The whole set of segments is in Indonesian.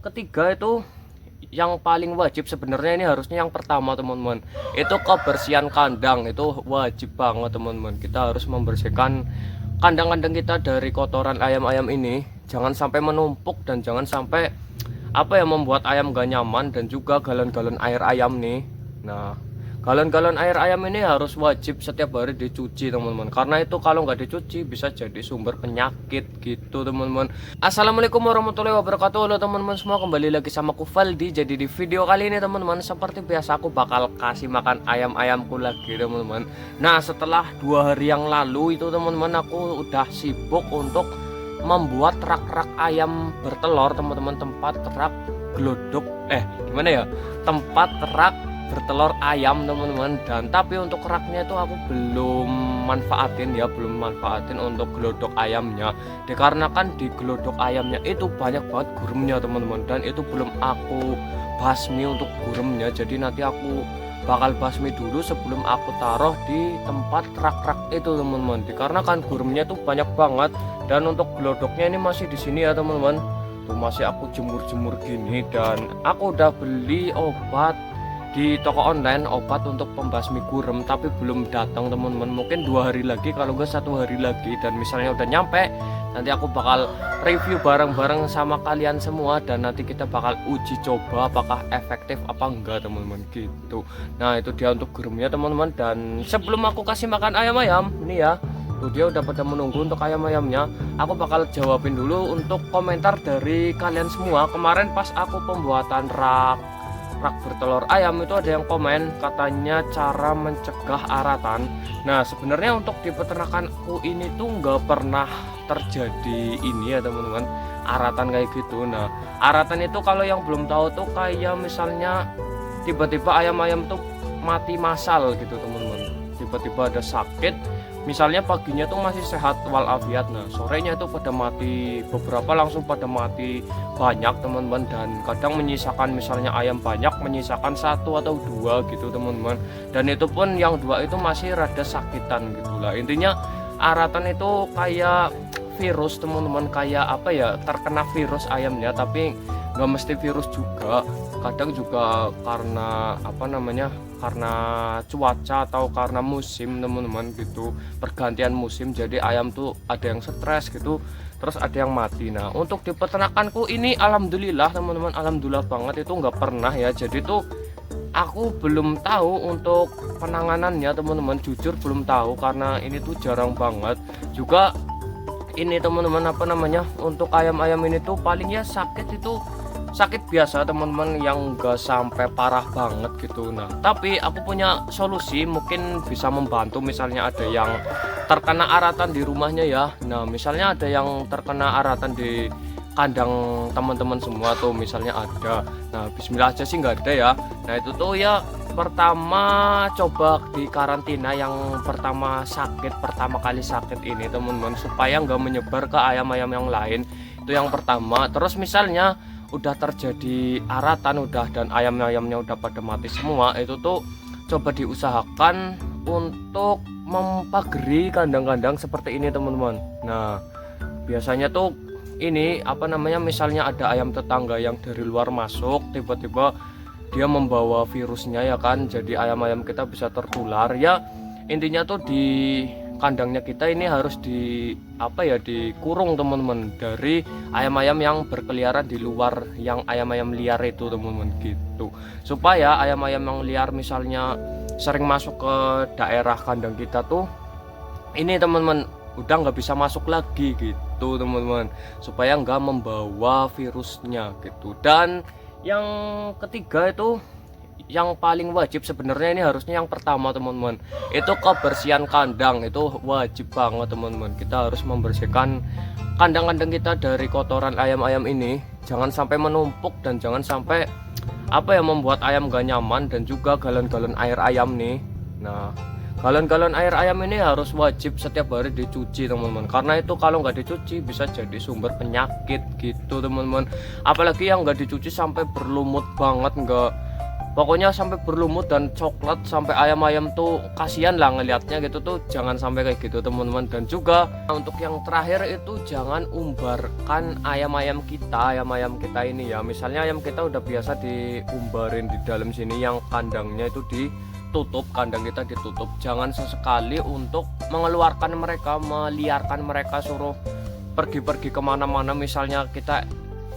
ketiga itu yang paling wajib sebenarnya, ini harusnya yang pertama teman-teman, itu kebersihan kandang. Itu wajib banget teman-teman, kita harus membersihkan kandang-kandang kita dari kotoran ayam-ayam ini. Jangan sampai menumpuk dan jangan sampai membuat ayam gak nyaman, dan juga galon-galon air ayam nih. Nah, galon-galon air ayam ini harus wajib setiap hari dicuci teman-teman, karena itu kalau nggak dicuci bisa jadi sumber penyakit gitu teman-teman. Assalamualaikum warahmatullahi wabarakatuh. Halo teman-teman semua, kembali lagi sama aku Valdi. Jadi di video kali ini teman-teman, seperti biasa aku bakal kasih makan ayam-ayamku lagi teman-teman. Nah, setelah 2 hari yang lalu itu teman-teman, aku udah sibuk untuk membuat rak-rak ayam bertelur teman-teman, tempat rak glodok tempat rak bertelur ayam teman-teman. Dan tapi untuk raknya itu aku belum manfaatin untuk glodok ayamnya, dikarenakan di glodok ayamnya itu banyak banget guremnya teman-teman, dan itu belum aku basmi untuk guremnya. Jadi nanti aku bakal basmi dulu sebelum aku taruh di tempat rak-rak itu teman-teman, dikarenakan guremnya itu banyak banget. Dan untuk glodoknya ini masih di sini ya teman-teman, tuh masih aku jemur-jemur gini. Dan aku udah beli obat di toko online, obat untuk pembasmi gurem, tapi belum datang teman-teman. Mungkin 2 hari lagi, kalau enggak 1 hari lagi. Dan misalnya udah nyampe, nanti aku bakal review bareng-bareng sama kalian semua, dan nanti kita bakal uji coba apakah efektif apa enggak teman-teman gitu. Nah, itu dia untuk guremnya teman-teman. Dan sebelum aku kasih makan ayam-ayam ini ya, tuh dia udah pada menunggu untuk ayam-ayamnya. Aku bakal jawabin dulu untuk komentar dari kalian semua. Kemarin pas aku pembuatan rak bertelur ayam itu ada yang komen katanya cara mencegah aratan. Nah, sebenarnya untuk di peternakanku ini tuh nggak pernah terjadi ini ya teman-teman, aratan kayak gitu. Nah, aratan itu kalau yang belum tahu tuh kayak misalnya tiba-tiba ayam-ayam tuh mati massal gitu teman-teman. Tiba-tiba ada sakit, misalnya paginya tuh masih sehat walafiat, nah sorenya itu pada mati, beberapa langsung pada mati banyak teman-teman. Dan kadang menyisakan, misalnya ayam banyak menyisakan 1 atau 2 gitu teman-teman, dan itu pun yang 2 itu masih rada sakitan gitulah. Intinya aratan itu kayak virus teman-teman, kayak terkena virus ayamnya, tapi nggak mesti virus juga. Kadang juga karena karena cuaca atau karena musim teman-teman gitu, pergantian musim, jadi ayam tuh ada yang stres gitu, terus ada yang mati. Nah, untuk di peternakanku ini alhamdulillah teman-teman, alhamdulillah banget itu nggak pernah ya. Jadi tuh aku belum tahu untuk penanganannya teman-teman, jujur belum tahu, karena ini tuh jarang banget juga ini teman-teman. Untuk ayam-ayam ini tuh paling ya sakit itu sakit biasa teman-teman, yang enggak sampai parah banget gitu. Nah, tapi aku punya solusi, mungkin bisa membantu. Misalnya ada yang terkena aratan di rumahnya ya. Nah, misalnya ada yang terkena aratan di kandang teman-teman semua tuh misalnya ada. Nah, bismillah aja sih nggak ada ya. Nah, itu tuh ya, pertama coba di karantina yang pertama kali sakit ini teman-teman, supaya nggak menyebar ke ayam-ayam yang lain. Itu yang pertama. Terus misalnya udah terjadi aratan dan ayam-ayamnya udah pada mati semua, itu tuh coba diusahakan untuk mempagari kandang-kandang seperti ini teman-teman. Nah, biasanya tuh ini misalnya ada ayam tetangga yang dari luar masuk, tiba-tiba dia membawa virusnya ya kan, jadi ayam-ayam kita bisa tertular ya. Intinya tuh di kandangnya kita ini harus dikurung teman-teman, dari ayam-ayam yang berkeliaran di luar, yang ayam-ayam liar itu teman-teman gitu, supaya ayam-ayam yang liar misalnya sering masuk ke daerah kandang kita tuh ini teman-teman udah nggak bisa masuk lagi gitu teman-teman, supaya nggak membawa virusnya gitu. Dan yang ketiga itu yang paling wajib sebenarnya, ini harusnya yang pertama teman-teman, itu kebersihan kandang. Itu wajib banget teman-teman, kita harus membersihkan kandang-kandang kita dari kotoran ayam-ayam ini. Jangan sampai menumpuk dan jangan sampai membuat ayam gak nyaman, dan juga galon-galon air ayam nih. Nah, galon-galon air ayam ini harus wajib setiap hari dicuci teman-teman, karena itu kalau nggak dicuci bisa jadi sumber penyakit gitu teman-teman. Apalagi yang nggak dicuci sampai berlumut banget, nggak pokoknya sampai berlumut dan coklat, sampai ayam-ayam tuh kasihan lah ngelihatnya gitu tuh, jangan sampai kayak gitu teman-teman. Dan juga untuk yang terakhir itu jangan umbarkan ayam-ayam kita ini ya. Misalnya ayam kita udah biasa diumbarin di dalam sini, yang kandangnya itu ditutup, kandang kita ditutup, jangan sesekali untuk mengeluarkan mereka, meliarkan mereka, suruh pergi-pergi kemana-mana. Misalnya kita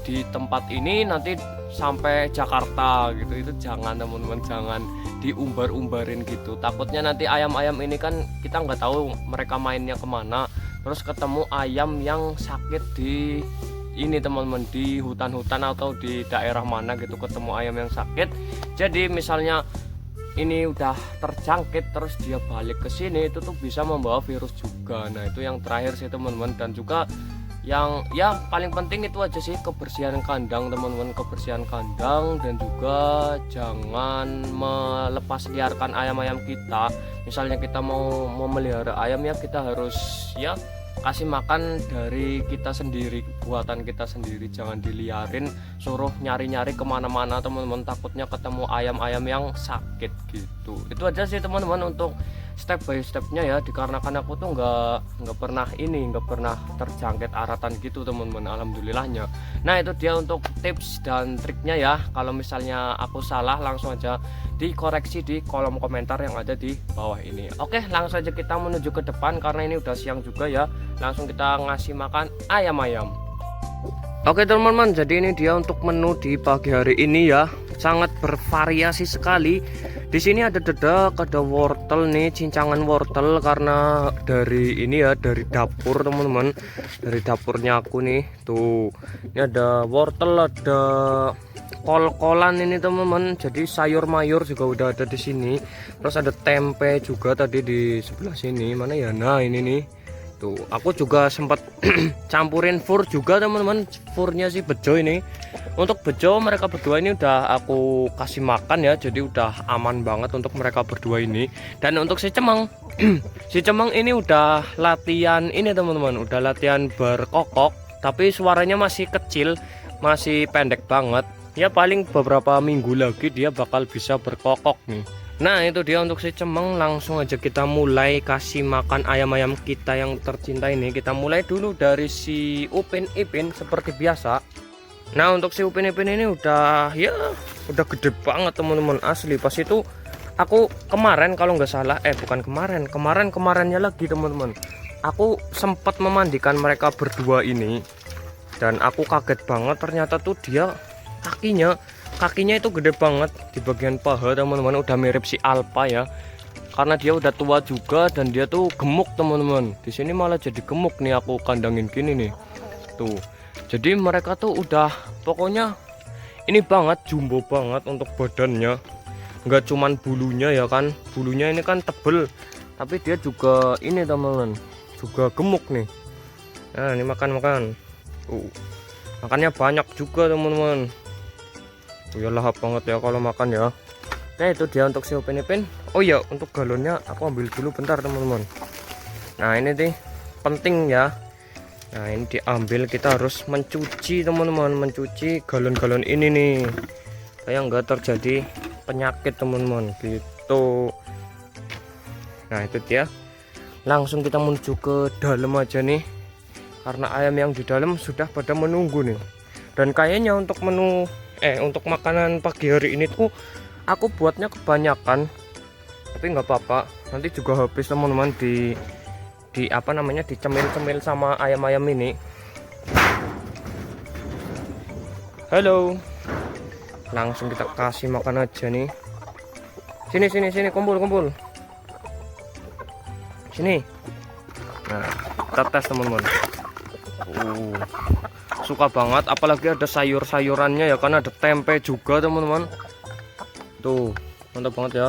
di tempat ini nanti sampai Jakarta gitu, itu jangan teman-teman, jangan diumbar-umbarin gitu. Takutnya nanti ayam-ayam ini kan kita nggak tahu mereka mainnya kemana, terus ketemu ayam yang sakit di ini teman-teman, di hutan-hutan atau di daerah mana gitu, ketemu ayam yang sakit. Jadi misalnya ini udah terjangkit terus dia balik ke sini, itu tuh bisa membawa virus juga. Nah itu yang terakhir sih teman-teman. Dan juga yang ya paling penting itu aja sih, kebersihan kandang teman-teman, kebersihan kandang. Dan juga jangan melepas liarkan ayam-ayam kita. Misalnya kita mau memelihara ayam ya, kita harus ya kasih makan dari kita sendiri, buatan kita sendiri, jangan diliarin suruh nyari-nyari kemana-mana teman-teman, takutnya ketemu ayam-ayam yang sakit gitu. Itu aja sih teman-teman untuk step by stepnya ya, dikarenakan aku tuh nggak pernah terjangkit aratan gitu teman-teman, alhamdulillahnya. Nah itu dia untuk tips dan triknya ya. Kalau misalnya aku salah langsung aja dikoreksi di kolom komentar yang ada di bawah ini. Oke, langsung aja kita menuju ke depan karena ini udah siang juga ya. Langsung kita ngasih makan ayam-ayam. Oke teman-teman, jadi ini dia untuk menu di pagi hari ini ya, sangat bervariasi sekali. Di sini ada dedak, ada wortel nih, cincangan wortel, karena dari ini ya, dari dapur teman-teman, dari dapurnya aku nih. Tuh, ini ada wortel, ada kol-kolan ini teman-teman. Jadi sayur mayur juga udah ada di sini. Terus ada tempe juga tadi di sebelah sini. Mana ya? Nah, ini nih. Tuh, aku juga sempat campurin fur juga teman-teman. Furnya sih bejo ini. Untuk bejo mereka berdua ini udah aku kasih makan ya. Jadi udah aman banget untuk mereka berdua ini. Dan untuk si cemeng si cemeng ini udah latihan ini teman-teman, udah latihan berkokok, tapi suaranya masih kecil, masih pendek banget. Ya paling beberapa minggu lagi dia bakal bisa berkokok nih. Nah itu dia untuk si cemeng. Langsung aja kita mulai kasih makan ayam-ayam kita yang tercinta ini. Kita mulai dulu dari si Upin Ipin seperti biasa. Nah untuk si Upin Ipin ini udah udah gede banget teman-teman, asli. Pas itu aku kemarin kalau nggak salah, bukan kemarinnya lagi teman-teman, aku sempat memandikan mereka berdua ini. Dan aku kaget banget, ternyata tuh dia kakinya itu gede banget di bagian paha teman-teman, udah mirip si Alpa ya, karena dia udah tua juga dan dia tuh gemuk teman-teman. Di sini malah jadi gemuk nih, aku kandangin gini nih tuh. Jadi mereka tuh udah pokoknya ini banget, jumbo banget untuk badannya. Nggak cuman bulunya ya kan, bulunya ini kan tebel, tapi dia juga ini teman-teman, juga gemuk nih. Nah ini makan makannya banyak juga teman-teman. Ya lahap banget ya kalau makan ya. Nah itu dia untuk si Upin Ipin. Oh ya, untuk galonnya aku ambil dulu bentar teman-teman. Nah ini nih penting ya. Nah ini diambil, kita harus mencuci teman-teman, mencuci galon-galon ini nih, supaya nggak terjadi penyakit teman-teman gitu. Nah itu dia. Langsung kita menuju ke dalam aja nih, karena ayam yang di dalam sudah pada menunggu nih. Dan kayaknya untuk menu untuk makanan pagi hari ini tuh aku buatnya kebanyakan, tapi nggak apa-apa, nanti juga habis teman-teman, di apa namanya, dicemil-cemil sama ayam-ayam ini. Halo, langsung kita kasih makan aja nih. Sini kumpul sini. Nah kita tes teman-teman. Suka banget, apalagi ada sayur-sayurannya ya, kan ada tempe juga teman-teman. Tuh mantap banget ya.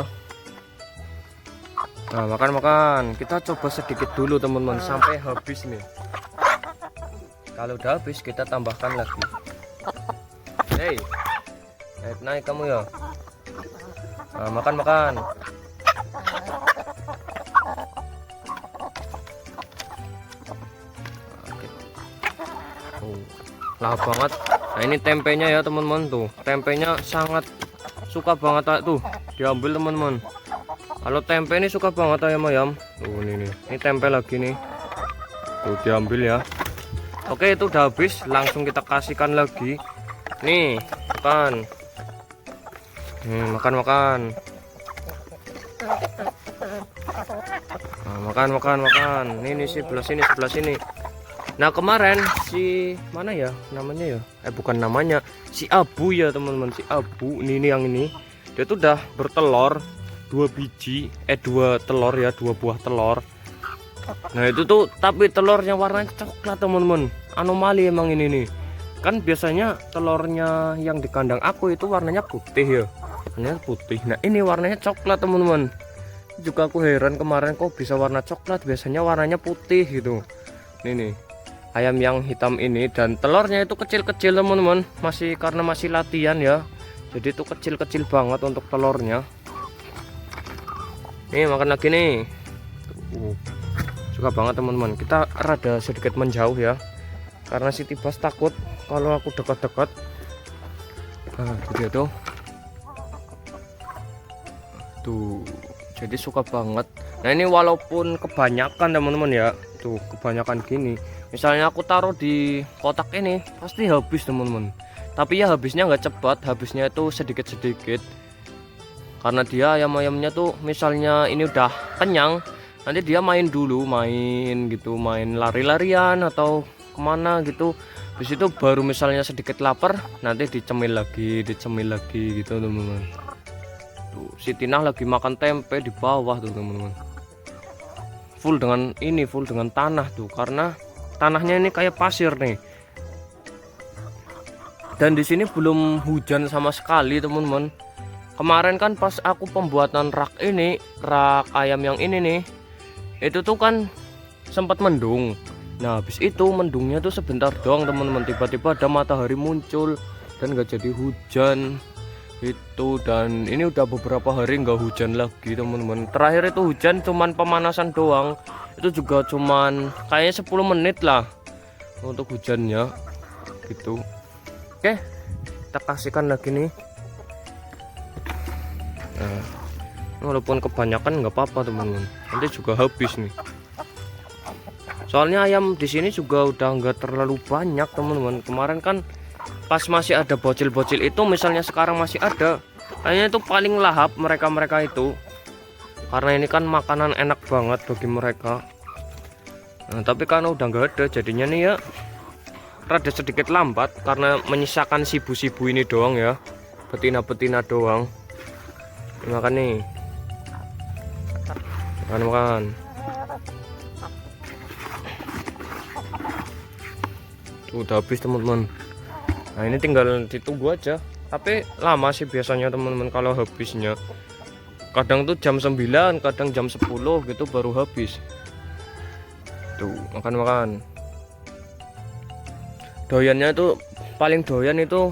Nah makan, kita coba sedikit dulu teman-teman sampai habis nih. Kalau udah habis kita tambahkan lagi. Hey, naik kamu ya. Nah, makan. Lahap banget. Nah ini tempenya ya teman-teman, tuh tempenya sangat suka banget tuh diambil teman-teman. Kalau tempe ini suka banget ayam-ayam. Tuh ini tempe lagi nih. Tuh diambil ya. Oke, itu udah habis, langsung kita kasihkan lagi. Nih, makan. Makan. Nah, makan. Ini sebelah sini. Nah, kemarin si mana ya namanya ya? Bukan namanya, si Abu ya teman-teman, si Abu. Ini yang ini. Dia tuh udah bertelur 2 biji, 2 telur ya, 2 buah telur. Nah, itu tuh tapi telurnya warnanya coklat teman-teman. Anomali emang ini nih. Kan biasanya telurnya yang di kandang aku itu warnanya putih ya. Warnanya putih. Nah, ini warnanya coklat teman-teman. Juga aku heran kemarin kok bisa warna coklat, biasanya warnanya putih gitu. Nih ayam yang hitam ini, dan telurnya itu kecil-kecil teman-teman, karena masih latihan ya, jadi itu kecil-kecil banget untuk telurnya. Nih makan lagi nih. Suka banget teman-teman. Kita rada sedikit menjauh ya, karena si Tibas takut kalau aku dekat-dekat. Nah jadi tuh jadi suka banget. Nah ini walaupun kebanyakan teman-teman ya, tuh kebanyakan gini, misalnya aku taruh di kotak ini pasti habis teman-teman. Tapi ya habisnya nggak cepat, habisnya itu sedikit-sedikit, karena dia ayam-ayamnya tuh misalnya ini udah kenyang, nanti dia main gitu, main lari-larian atau kemana gitu. Habis itu baru misalnya sedikit lapar, nanti dicemil lagi gitu teman-teman. Tuh si Tina lagi makan tempe di bawah tuh teman-teman. Full dengan tanah tuh, karena tanahnya ini kayak pasir nih. Dan di sini belum hujan sama sekali teman-teman. Kemarin kan pas aku pembuatan rak ayam yang ini nih, itu tuh kan sempat mendung. Nah habis itu mendungnya tuh sebentar doang teman-teman, tiba-tiba ada matahari muncul dan gak jadi hujan itu. Dan ini udah beberapa hari nggak hujan lagi teman-teman. Terakhir itu hujan cuman pemanasan doang, itu juga cuman kayaknya 10 menit lah untuk hujannya gitu. Oke, kita kasihkan lagi nih. Nah, walaupun kebanyakan nggak apa-apa teman-teman, nanti juga habis nih. Soalnya ayam di sini juga udah nggak terlalu banyak teman-teman. Kemarin kan pas masih ada bocil-bocil itu, misalnya sekarang masih ada, kayaknya itu paling lahap mereka itu, karena ini kan makanan enak banget bagi mereka. Nah, tapi karena udah nggak ada, jadinya nih ya rada sedikit lambat, karena menyisakan sibu-sibu ini doang ya, betina-betina doang. Makan nih, makan. Udah habis teman-teman. Nah ini tinggal ditunggu aja, tapi lama sih biasanya teman-teman kalau habisnya. Kadang tuh jam 9, kadang jam 10 gitu baru habis. Tuh makan. Doyannya itu paling doyan itu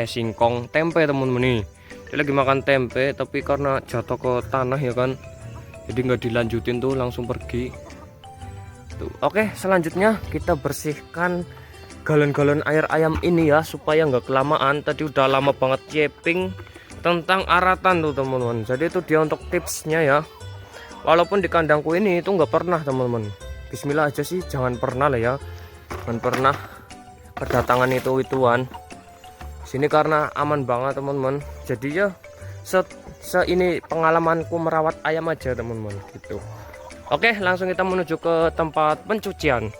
singkong tempe teman-teman nih. Dia lagi makan tempe, tapi karena jatuh ke tanah ya kan, jadi nggak dilanjutin tuh, langsung pergi tuh. Oke, selanjutnya kita bersihkan galon-galon air ayam ini ya, supaya nggak kelamaan. Tadi udah lama banget chatting tentang aratan tuh teman-teman. Jadi itu dia untuk tipsnya ya. Walaupun di kandangku ini itu nggak pernah teman-teman, bismillah aja sih, jangan pernah lah ya, jangan pernah kedatangan ituan sini, karena aman banget teman-teman. Jadi ya ini pengalamanku merawat ayam aja teman-teman gitu. Oke, langsung kita menuju ke tempat pencucian.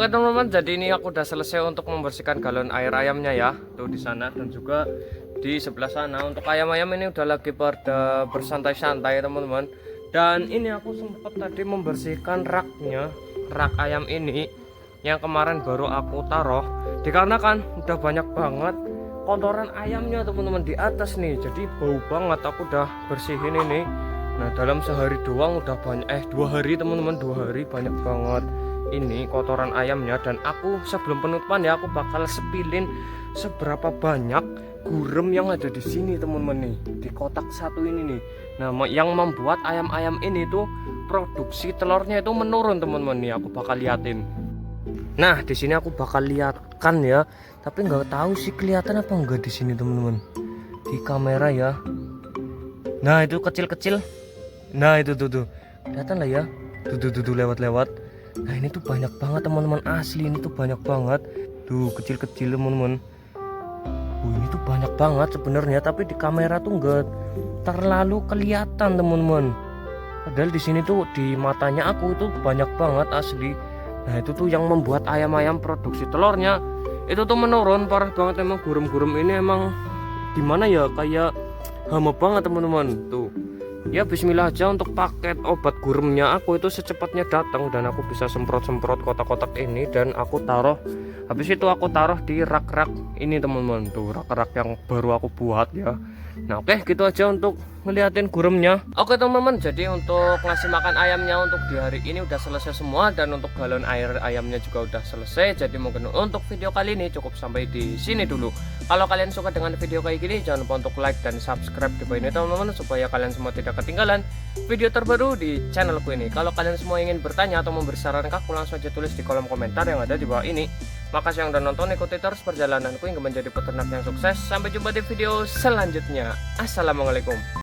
Oke teman-teman, jadi ini aku udah selesai untuk membersihkan galon air ayamnya ya. Tuh di sana dan juga di sebelah sana. Untuk ayam-ayam ini udah lagi pada bersantai-santai teman-teman. Dan ini aku sempat tadi membersihkan raknya, rak ayam ini yang kemarin baru aku taruh. Dikarenakan udah banyak banget kotoran ayamnya teman-teman di atas nih. Jadi bau banget, aku udah bersihin ini. Nah dalam sehari doang udah banyak, 2 hari teman-teman, 2 hari banyak banget ini kotoran ayamnya. Dan aku sebelum penutupan ya, aku bakal sepilin seberapa banyak gurem yang ada di sini teman-teman nih, di kotak satu ini nih. Nah yang membuat ayam-ayam ini tuh produksi telurnya itu menurun teman-teman nih, aku bakal liatin. Nah di sini aku bakal lihatkan ya, tapi nggak tahu sih kelihatan apa enggak di sini teman-teman di kamera ya. Nah itu kecil-kecil, nah itu tuh kelihatan lah ya, tuh lewat-lewat. Nah ini tuh banyak banget teman-teman, asli ini tuh banyak banget tuh, kecil-kecil teman-teman. Ini tuh banyak banget sebenarnya, tapi di kamera tuh nggak terlalu kelihatan teman-teman. Padahal di sini tuh di matanya aku itu banyak banget asli. Nah itu tuh yang membuat ayam-ayam produksi telurnya itu tuh menurun parah banget. Emang gurem-gurem ini emang gimana ya, kayak hama banget teman-teman tuh. Ya bismillah aja untuk paket obat guremnya aku itu secepatnya datang, dan aku bisa semprot-semprot kotak-kotak ini dan aku taruh. Habis itu aku taruh di rak-rak ini teman-teman, tuh rak-rak yang baru aku buat ya. Nah oke, gitu aja untuk ngeliatin guremnya. Oke teman-teman, jadi untuk ngasih makan ayamnya untuk di hari ini udah selesai semua, dan untuk galon air ayamnya juga udah selesai. Jadi mungkin untuk video kali ini cukup sampai di sini dulu. Kalau kalian suka dengan video kayak gini, jangan lupa untuk like dan subscribe di bawah ini teman-teman, supaya kalian semua tidak ketinggalan video terbaru di channelku ini. Kalau kalian semua ingin bertanya atau memberi saran ke aku, langsung aja tulis di kolom komentar yang ada di bawah ini. Makasih yang udah nonton, ikuti terus perjalananku hingga menjadi peternak yang sukses. Sampai jumpa di video selanjutnya. Assalamualaikum.